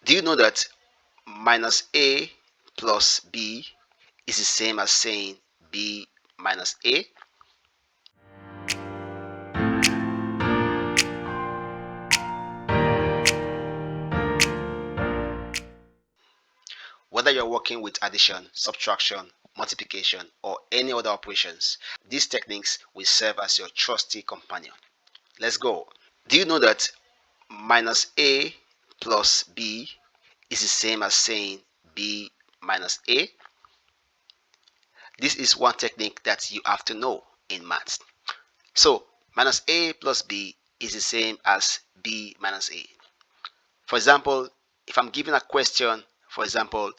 Do you know that minus A plus B is the same as saying B minus A? Whether you're working with addition, subtraction, multiplication, or any other operations, these techniques will serve as your trusty companion. Let's go. Do you know that minus A plus B is the same as saying B minus A? This is one technique that you have to know in maths. So minus A plus B is the same as B minus A. For example, if I'm given a question, for example,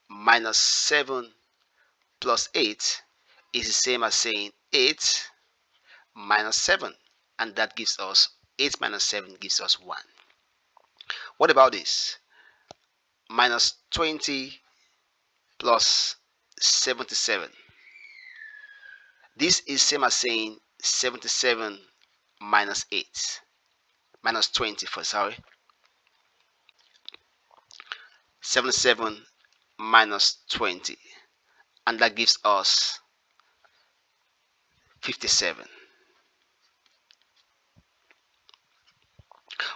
minus 7 plus 8 is the same as saying 8 minus 7, and that gives us 8 minus 7 gives us 1. What about this? Minus 20 plus 77. This is same as saying 77 minus 8, minus 20 for sorry. 77 minus 20, and that gives us 57.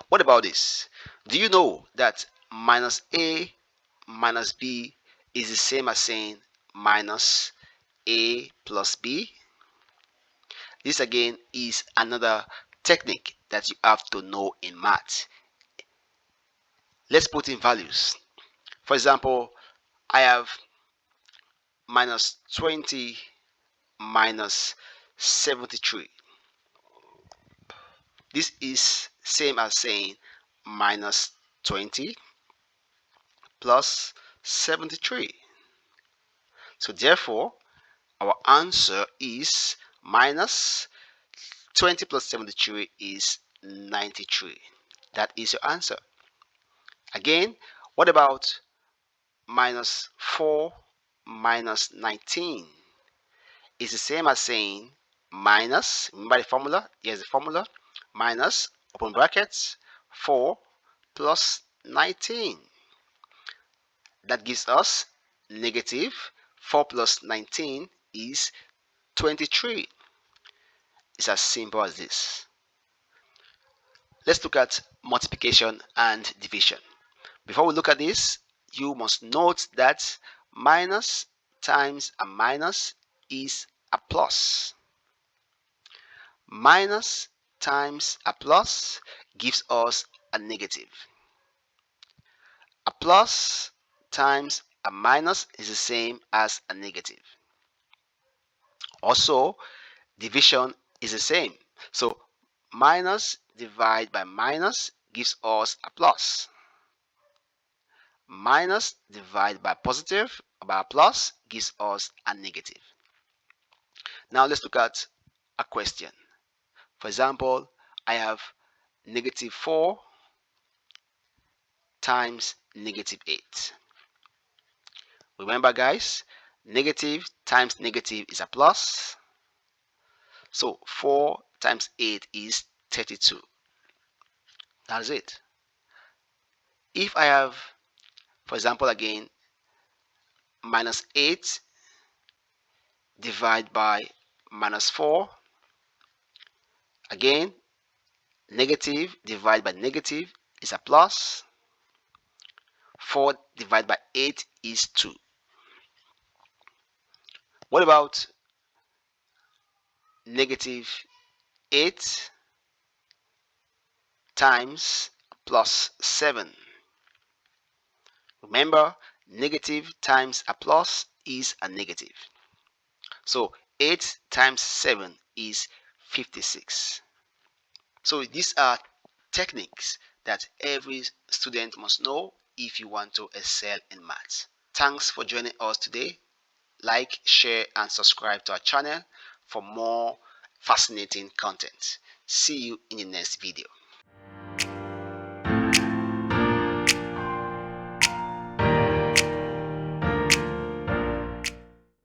What about this? Do you know that minus A minus B is the same as saying minus A plus B? This again is another technique that you have to know in math. Let's put in values. For example, I have minus 20 minus 73. This is same as saying minus 20 plus 73. So therefore, our answer is minus 20 plus 73 is 93. That is your answer. Again, what about minus 4 minus 19? It's the same as saying minus, remember the formula? Here's the formula. Minus, open brackets, 4 plus 19. That gives us negative 4 plus 19 is 23. It's as simple as this. Let's look at multiplication and division. Before we look at this, you must note that minus times a minus is a plus. Minus times a plus gives us a negative. A plus times a minus is the same as a negative. Also, division is the same. So minus divided by minus gives us a plus. Minus divided by positive by a plus gives us a negative. Now let's look at a question. For example, I have negative 4 times negative 8. Remember guys, negative times negative is a plus. So 4 times 8 is 32. That's it. If I have, for example, again, minus 8 divided by minus 4, again, negative divided by negative is a plus. 4 divided by 8 is 2. What about negative 8 times plus 7? Remember, negative times a plus is a negative. So 8 times 7 is 56. So these are techniques that every student must know if you want to excel in maths. Thanks for joining us today. Like, share, and subscribe to our channel for more fascinating content. See you in the next video.